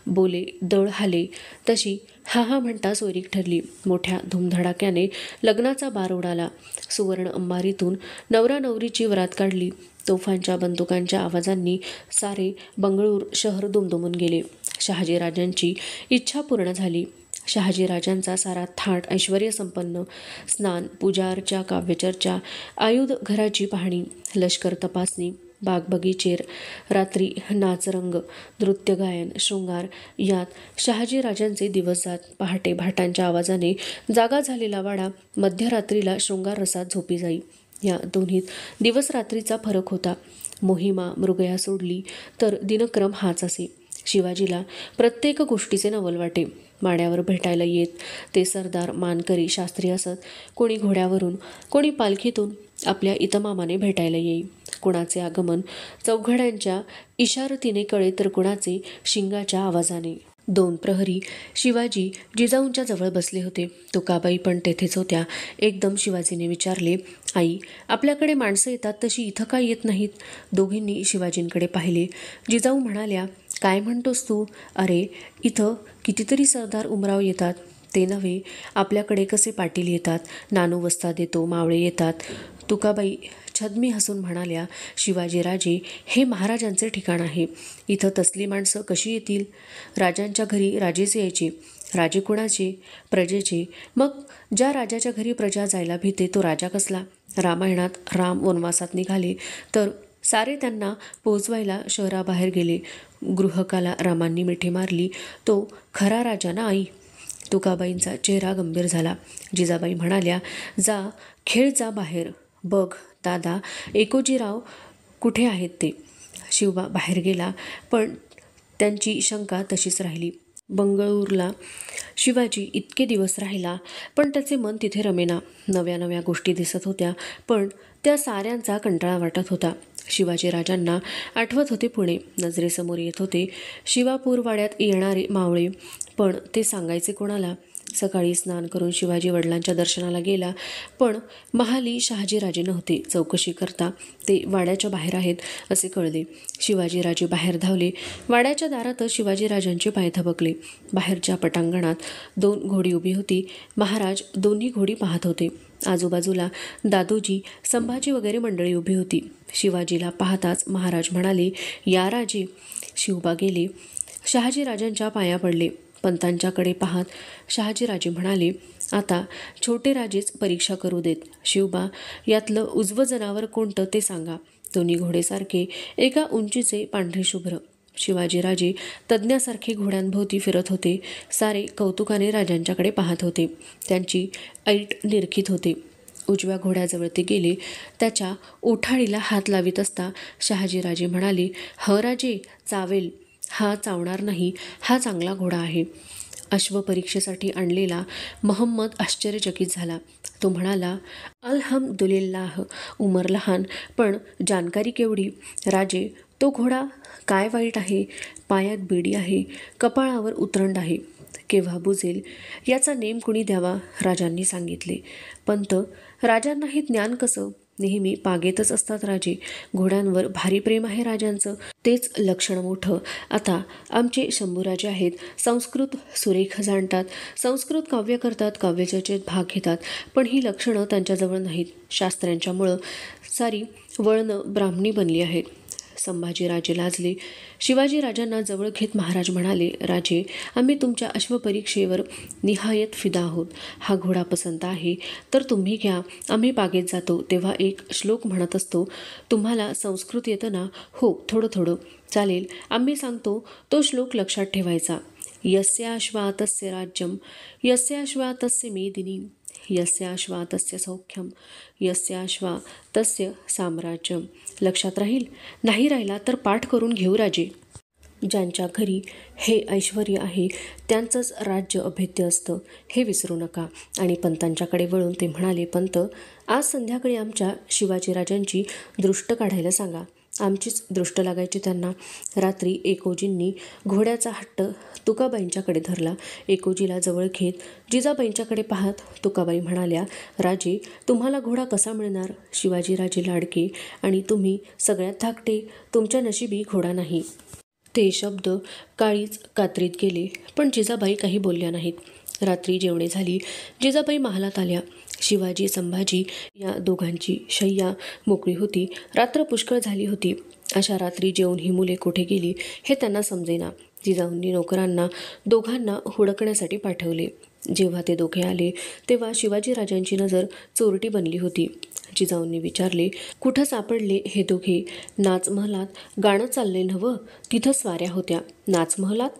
Speaker 1: बोले, दळ हाले तशी हा हा म्हणता सोयरीक ठरली. मोठ्या धूमधडाक्याने लग्नाचा बार उडाला. सुवर्ण अंबारीतून नवरा नवरीची वरात काढली. तोफांच्या बंदुकांच्या आवाजांनी सारे बंगळूर शहर दुमदुमून गेले. शहाजीराजांची इच्छा पूर्ण झाली. शहाजीराजांचा सारा थाट ऐश्वर्यसंपन्न, स्नान, पूजा अर्चा, काव्यचर्चा, आयुध घराची पाहणी, लष्कर तपासणी, बागबगीचेर, रात्री नाचरंग, नृत्यगायन, शृंगार यात शहाजीराजांचे दिवस जात. पहाटे भाटांच्या आवाजाने जागा झालेला वाडा मध्यरात्रीला शृंगार रसात झोपी जाई. या दोन्हीत दिवस रात्रीचा फरक होता. मोहिमा मृगया सोडली तर दिनक्रम हाच असे. शिवाजीला प्रत्येक गोष्टीचे नवल वाटे. माड्यावर भेटायला येत ते सरदार, मानकरी, शास्त्री असत. कोणी घोड्यावरून, कोणी पालखीतून आपल्या इतमामाने भेटायला येई. कुणाचे आगमन चौघड्यांच्या इशारतीने कळे तर कुणाचे शिंगाच्या आवाजाने. 2 प्रहरी शिवाजी जिजाऊंच्या जवळ बसले होते. तुकाबाई पण तेथेच होत्या. एकदम शिवाजीने विचारले, आई, आपल्याकडे माणसं येतात तशी इथं काय येत नाहीत? दोघींनी शिवाजींकडे पाहिले. जिजाऊ म्हणाल्या, काय म्हणतोस तू? अरे, इथं कितीतरी सरदार उमराव येतात. ते नव्हे, आपल्याकडे कसे पाटील येतात, नानू वस्ताद येतो, मावळे येतात. तुकाबाई छद्मी हसून म्हणाल्या, शिवाजीराजे हे महाराजांचे ठिकाण आहे. इथं तसली माणसं कशी येतील? राजांच्या घरी राजेच यायचे. राजे कुणाचे? प्रजेचे. मग ज्या राजाच्या घरी प्रजा जायला भीते तो राजा कसला? रामायणात राम वनवासात निघाले तर सारे त्यांना पोचवायला शहराबाहेर गेले. गृहकाला रामांनी मिठी मारली. तो खरा राजा ना आई? तुकाबाईंचा चेहरा गंभीर झाला. जिजाबाई म्हणाल्या, जा, खेळ जा बाहेर. बघ दादा, एकोजीराव कुठे आहेत ते? शिवबा बाहेर गेला, पण त्यांची शंका तशीच राहिली. बंगळूरला शिवाजी इतके दिवस राहिला, पण त्याचे मन तिथे रमेना. नव्या नव्या गोष्टी दिसत होत्या, पण त्या साऱ्यांचा कंटाळा वाटत होता. शिवाजीराजांना आठवत होते पुणे. नजरेसमोर येत होते शिवापूरवाड्यात येणारे मावळे, पण ते सांगायचे कोणाला? सकाळी स्नान करून शिवाजी वडिलांच्या दर्शनाला गेला, पण महाली शहाजीराजे नव्हते. चौकशी करता ते वाड्याच्या बाहेर आहेत असे कळले. शिवाजीराजे बाहेर धावले. वाड्याच्या दारातच शिवाजीराजांचे पाय थबकले. बाहेरच्या पटांगणात 2 घोडी उभी होती. महाराज दोन्ही घोडी पाहत होते. आजूबाजूला दादोजी, संभाजी वगैरे मंडळी उभी होती. शिवाजीला पाहताच महाराज म्हणाले, या राजे. शिवबा गेले. शहाजीराजांच्या पाया पडले. पंतांच्याकडे पाहत शहाजीराजे म्हणाले, आता छोटे राजेच परीक्षा करू देत. शिवबा, यातलं उजवं जनावर कोणतं ते सांगा. दोन्ही घोडेसारखे, एका उंचीचे, पांढरे शुभ्र. शिवाजीराजे तज्ज्ञासारखे घोड्यांभोवती फिरत होते. सारे कौतुकाने राजांच्याकडे पाहत होते. त्यांची ऐट निरखीत होते. उजव्या घोड्याजवळ ते गेले. त्याच्या ओठाळीला हात लावित असता शहाजीराजे म्हणाले, ह राजे, चावेल. हा चावणार नाही. हा चांगला घोडा आहे. अश्वपरीक्षेसाठी आणलेला महम्मद आश्चर्यचकित झाला. तो म्हणाला, अल्हम्दुलिल्लाह. उमर लहान, पण जानकारी केवढी. राजे, तो घोडा काय वाईट आहे? पायात बेडी आहे, कपाळावर उतरंड आहे. केव्हा बुजेल याचा नेम कुणी द्यावा? राजांनी सांगितले. पंत, राजांनाही ज्ञान कसं? नेहमी पागेतच असतात राजे. घोड्यांवर भारी प्रेम आहे राजांचं. तेच लक्षण मोठं. आता आमचे शंभूराजे आहेत. संस्कृत सुरेख जाणतात, संस्कृत काव्य करतात, काव्यचर्चेत भाग घेतात, पण ही लक्षणं त्यांच्याजवळ नाहीत. शास्त्र्यांच्यामुळं सारी वळणं ब्राह्मणी बनली आहेत. संभाजीराजे लाजले. शिवाजीराजांना जवळ घेत महाराज म्हणाले, राजे, आम्ही तुमच्या अश्वपरीक्षेवर निहायत फिदा आहोत. हा घोडा पसंत आहे तर तुम्ही घ्या. आम्ही बागेत जातो तेव्हा एक श्लोक म्हणत असतो. तुम्हाला संस्कृत येतं ना? हो, थोडं थोडं. चालेल, आम्ही सांगतो तो श्लोक लक्षात ठेवायचा. यस्याश्वातस्य राज्यम, यस्याश्वातस्य मेदिनी, यस्याश्वातस्य सौख्यम, यस्याश्वातस्य साम्राज्यम. लक्षात राहील? नाही राहिला तर पाठ करून घेऊ राजे. ज्यांच्या घरी हे ऐश्वर्य आहे त्यांचंच राज्य अभेद्य असतं, हे विसरू नका. आणि पंतांच्याकडे वळून ते म्हणाले, पंत, आज संध्याकाळी आमच्या शिवाजीराजांची दृष्ट काढायला सांगा. आमचीच दृष्ट लागायची त्यांना. रात्री एकोजींनी घोड्याचा हट्ट तुकाबाईंच्याकडे धरला. एकोजीला जवळ घेत जिजाबाईंच्याकडे पाहत तुकाबाई म्हणाल्या, राजे, तुम्हाला घोडा कसा मिळणार? शिवाजीराजे लाडके आणि तुम्ही सगळ्यात धाकटे. तुमच्या नशिबी घोडा नाही. ते शब्द काळीच कात्रीत गेले, पण जिजाबाई काही बोलल्या नाहीत. रात्री जेवणे झाली. जिजाबाई महालात आल्या. शिवाजी, संभाजी या दोघांची शय्या मोकळी होती. रात्र पुष्कळ झाली होती. अशा रात्री जेवून ही मुले कुठे गेली हे त्यांना समजेना. जिजाऊंनी नोकरांना दोघांना हुडकण्यासाठी पाठवले. जेव्हा ते दोघे आले तेव्हा शिवाजीराजांची नजर चोरटी बनली होती. जिजाऊंनी विचारले, कुठं सापडले हे दोघे? नाचमहलात गाणं चालले नवं, तिथं स्वाऱ्या होत्या. नाचमहलात?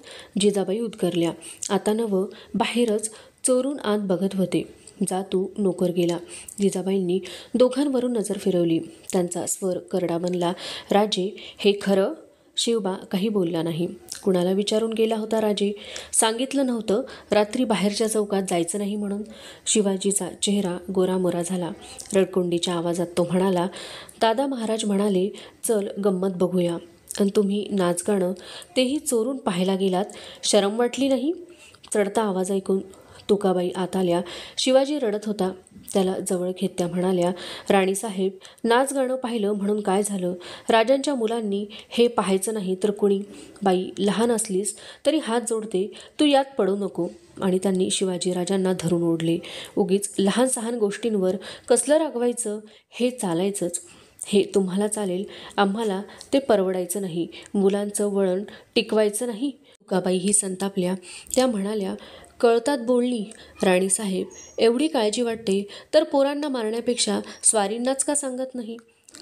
Speaker 1: जिजाबाई उद्गारल्या. आता नवं, बाहेरच चोरून आत बघत होते. जा तू, नोकर गेला. जिजाबाईंनी दोघांवरून नजर फिरवली. त्यांचा स्वर करडा बनला. राजे, हे खरं? शिवबा काही बोलला नाही. कुणाला विचारून गेला होता राजे? सांगितलं नव्हतं रात्री बाहेरच्या चौकात जायचं नाही म्हणून? शिवाजीचा चेहरा गोरामोरा झाला. रडकोंडीच्या आवाजात तो म्हणाला, दादा महाराज म्हणाले चल गंमत बघूया, आणि तुम्ही नाचगाणं तेही चोरून पाहायला गेलात, शरम वाटली नाही? चढता आवाज ऐकून तुकाबाई आत आल्या. शिवाजी रडत होता. त्याला जवळ घेत त्या म्हणाल्या, राणीसाहेब, नाचगाणं पाहिलं म्हणून काय झालं? राजांच्या मुलांनी हे पाहायचं नाही तर कुणी? बाई, लहान असलीस तरी हात जोडते, तू यात पडू नको. आणि त्यांनी शिवाजीराजांना धरून ओढले. उगीच लहान सहान गोष्टींवर कसलं रागवायचं? हे चालायचंच. हे तुम्हाला चालेल, आम्हाला ते परवडायचं नाही. मुलांचं वळण टिकवायचं नाही. तुकाबाईही संतापल्या. त्या म्हणाल्या, कळतात बोलणी. राणीसाहेब, एवढी काळजी वाटते तर पोरांना मारण्यापेक्षा स्वारींनाच का सांगत नाही?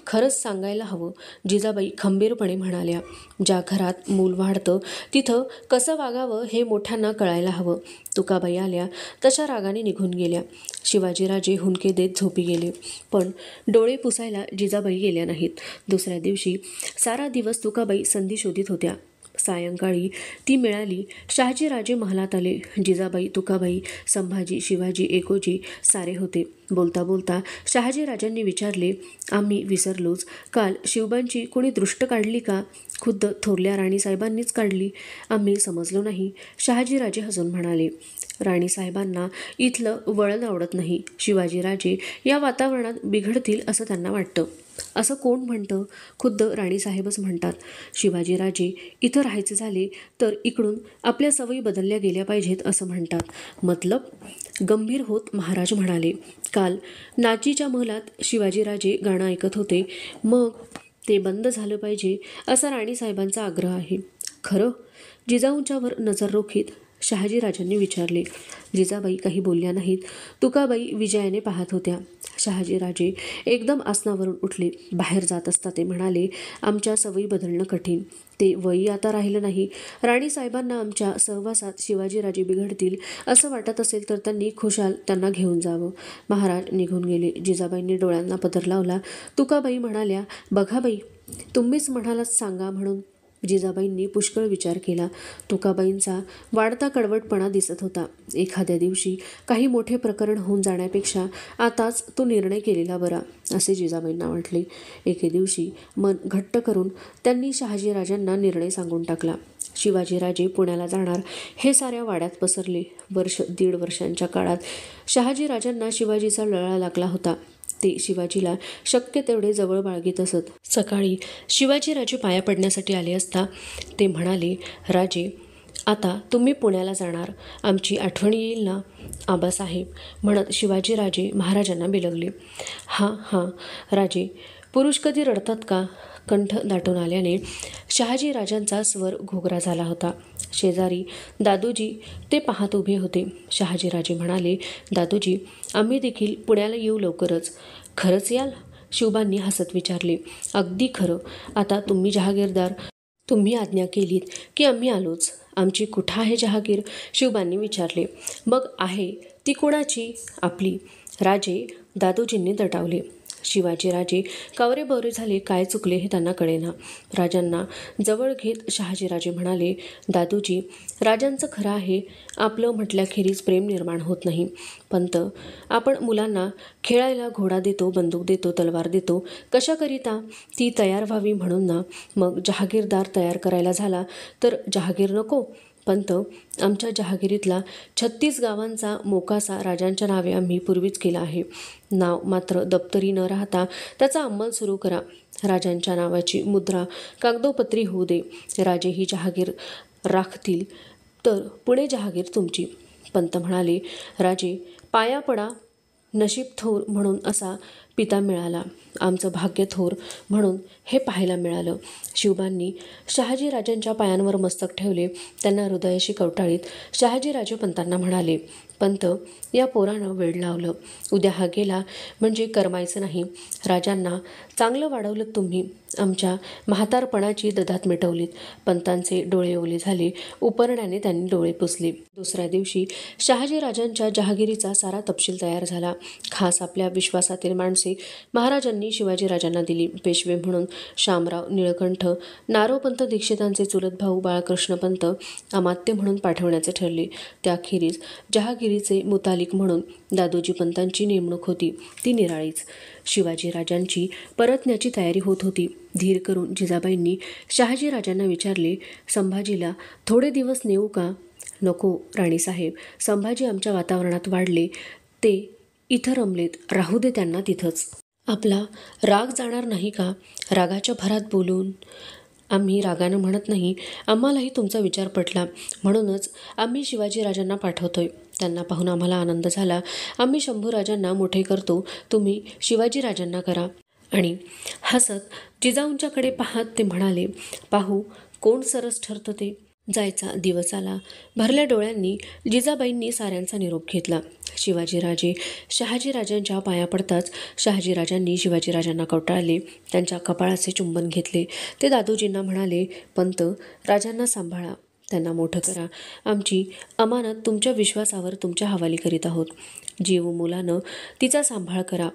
Speaker 1: खरंच सांगायला हवं, जिजाबाई खंबीरपणे म्हणाल्या. ज्या घरात मूल वाढतं तिथं कसं वागावं हे मोठ्यांना कळायला हवं. तुकाबाई आल्या तशा रागाने निघून गेल्या. शिवाजीराजे हुंदके देत झोपी गेले. पण डोळे पुसायला जिजाबाई गेल्या नाहीत. दुसऱ्या दिवशी सारा दिवस तुकाबाई संधी शोधित होत्या. सायंकाळी ती मिळाली. शहाजीराजे महालात आले. जिजाबाई, तुकाबाई, संभाजी, शिवाजी, एकोजी सारे होते. बोलता बोलता शहाजीराजांनी विचारले, आम्ही विसरलोच. काल शिवबांची कोणी दृष्ट काढली का? खुद्द थोरल्या राणीसाहेबांनीच काढली. आम्ही समजलो नाही. शहाजीराजे हसून म्हणाले, राणीसाहेबांना इथलं वळण आवडत नाही. शिवाजीराजे या वातावरणात बिघडतील असं त्यांना वाटतं. असं कोण म्हणतं? खुद्द राणीसाहेबच म्हणतात. शिवाजीराजे इथं राहायचे झाले तर इकडून आपल्या सवयी बदलल्या गेल्या पाहिजेत असं म्हणतात. मतलब? गंभीर होत महाराज म्हणाले, काल नाचीच्या महलात शिवाजीराजे गाणं ऐकत होते, मग ते बंद झालं पाहिजे असा राणीसाहेबांचा आग्रह आहे. खरं? जिजाऊंच्यावर नजर रोखीत शहाजीराजांनी विचारले. जिजाबाई काही बोलल्या नाहीत. तुकाबाई विजयाने पाहत होत्या. शहाजीराजे एकदम आसनावरून उठले. बाहेर जात असता ते म्हणाले, आमच्या सवयी बदलणं कठीण. ते वयी आता राहिलं नाही. राणीसाहेबांना आमच्या सहवासात शिवाजीराजे बिघडतील असं वाटत असेल तर त्यांनी खुशाल त्यांना घेऊन जावं. महाराज निघून गेले. जिजाबाईंनी डोळ्यांना पदर लावला. तुकाबाई म्हणाल्या, बघा बाई, तुम्हीच म्हणालात सांगा म्हणून. जिजाबाईंनी पुष्कळ विचार केला. तुकाबाईंचा वाढता कडवटपणा दिसत होता. एखाद्या दिवशी काही मोठे प्रकरण होऊन जाण्यापेक्षा आताच तो निर्णय केलेला बरा असे जिजाबाईंना वाटले. एके दिवशी मन घट्ट करून त्यांनी शहाजीराजांना निर्णय सांगून टाकला. शिवाजीराजे पुण्याला जाणार हे साऱ्या वाड्यात पसरले. दीड वर्षांच्या काळात शहाजीराजांना शिवाजीचा लळा लागला होता. ते शिवाजीला शक्य तेवढे जवळ बाळगीत असत. सकाळी शिवाजीराजे पाया पडण्यासाठी आले असता ते म्हणाले, राजे, आता तुम्ही पुण्याला जाणार, आमची आठवण येईल ना आबासाहेब? म्हणत शिवाजीराजे महाराजांना बिलगले. हां राजे, पुरुष कधी रडतात का? कंठ दाटून आल्याने शहाजीराजांचा स्वर घोगरा झाला होता. शेजारी दादोजी ते पाहत उभे होते. शहाजीराजे म्हणाले, दादोजी, आम्ही देखील पुण्याला येऊ लवकरच. खरंच याल? शिवबांनी हसत विचारले. अगदी खरं. आता तुम्ही जहागीरदार, तुम्ही आज्ञा केलीत की आम्ही आलोच. आमची कुठं आहे जहागीर? शिवबांनी विचारले. मग आहे ती कोणाची? आपली. राजे, दादोजींनी दटावले. शिवाजीराजे कावरेबावरे झाले. काय चुकले हे त्यांना कळेना. राजांना जवळ घेत शहाजीराजे म्हणाले, दादोजी, राजांचं खरं आहे, आपलं म्हटल्याखेरीज प्रेम निर्माण होत नाही. पंत, आपण मुलांना खेळायला घोडा देतो, बंदूक देतो, तलवार देतो. कशाकरिता? ती तयार व्हावी म्हणून ना. मग जहागीरदार तयार करायला झाला तर जहागीर नको? पंत, आमच्या जहागिरीतला 36 गावांचा मोकासा राजांच्या नावे आम्ही पूर्वीच केला आहे. नाव मात्र दप्तरी न राहता त्याचा अंमल सुरू करा. राजांच्या नावाची मुद्रा कागदोपत्री होऊ दे. राजे ही जहागीर राखतील तर पुणे जहागीर तुमची. पंत म्हणाले, राजे, पाया पडा, नशीब थोर म्हणून असा पिता मिळाला, आमचं भाग्य थोर म्हणून हे पाहायला मिळालं. शिवबांनी शहाजीराजांच्या पायांवर मस्तक ठेवले. त्यांना हृदयाशी कवटाळीत शहाजीराजे पंतांना म्हणाले, पंत, या पोरानं वेड लावलं. उद्या हा गेला म्हणजे करमायचं नाही. राजांना चांगलं वाढवलं तुम्ही. आमच्या म्हातारपणाची ददात मिटवलीत. पंतांचे डोळे ओले झाले. उपरण्याने त्यांनी डोळे पुसले. दुसऱ्या दिवशी शहाजीराजांच्या जहागिरीचा सारा तपशील तयार झाला. खास आपल्या विश्वासातील माणसे महाराजांनी शिवाजीराजांना दिली. पेशवे म्हणून शामराव, निळकंठ, नारोपंत दीक्षितांचे चुलत भाऊ बाळकृष्णपंत अमात्य म्हणून पाठवण्याचे ठरले. त्याखेरीज जहागिरीचे मुतालिक म्हणून दादोजी पंतांची नेमणूक होती. ती निराळीच. शिवाजीराजांची परतण्याची तयारी होत होती. धीर करून जिजाबाईंनी शहाजीराजांना विचारले, संभाजीला थोडे दिवस नेऊ का? नको राणीसाहेब, संभाजी आमच्या वातावरणात वाढले. ते इथं रमलेत, राहू दे त्यांना तिथंच. आपला राग जाणार नाही का? रागाच्या भरात बोलून. आम्ही रागानं म्हणत नाही. आम्हालाही तुमचा विचार पटला, म्हणूनच आम्ही शिवाजीराजांना पाठवतोय. त्यांना पाहून आम्हाला आनंद झाला. आम्ही शंभूराजांना मोठे करतो, तुम्ही शिवाजीराजांना करा. आणि हसत जिजाऊंच्याकडे पाहत ते म्हणाले, पाहू कोण सरस ठरतं ते. जायचा दिवस आला. भरल्या डोळ्यांनी जिजाबाईंनी साऱ्यांचा निरोप घेतला. शिवाजीराजे शहाजीराजांच्या पाया पडताच शहाजीराजांनी शिवाजीराजांना कवटाळले. त्यांच्या कपाळाचे चुंबन घेतले. ते दादोजींना म्हणाले, पंत, राजांना सांभाळा, त्यांना मोठं करा. आमची अमानत तुमच्या विश्वासावर तुमच्या हवाली करीत आहोत. जीव मुलानं तिचा सांभाळ करा.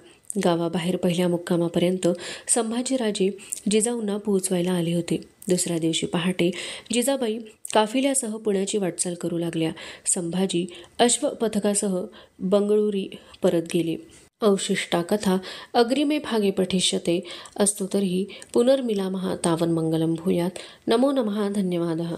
Speaker 1: गावाबाहेर पहिल्या मुक्कामापर्यंत संभाजीराजे जिजाऊंना पोहोचवायला आले होते. दुसऱ्या दिवशी पहाटे जिजाबाई काफिल्यासह पुण्याची वाटचाल करू लागल्या. संभाजी अश्वपथकासह बंगळुरी परत गेले. अवशिष्टा कथा अग्रिमे भागे पठिष्यते. अस्तु तर्हि पुनर्मिलामः. तावन्मङ्गलं भूयात्. नमो नमः. धन्यवादः.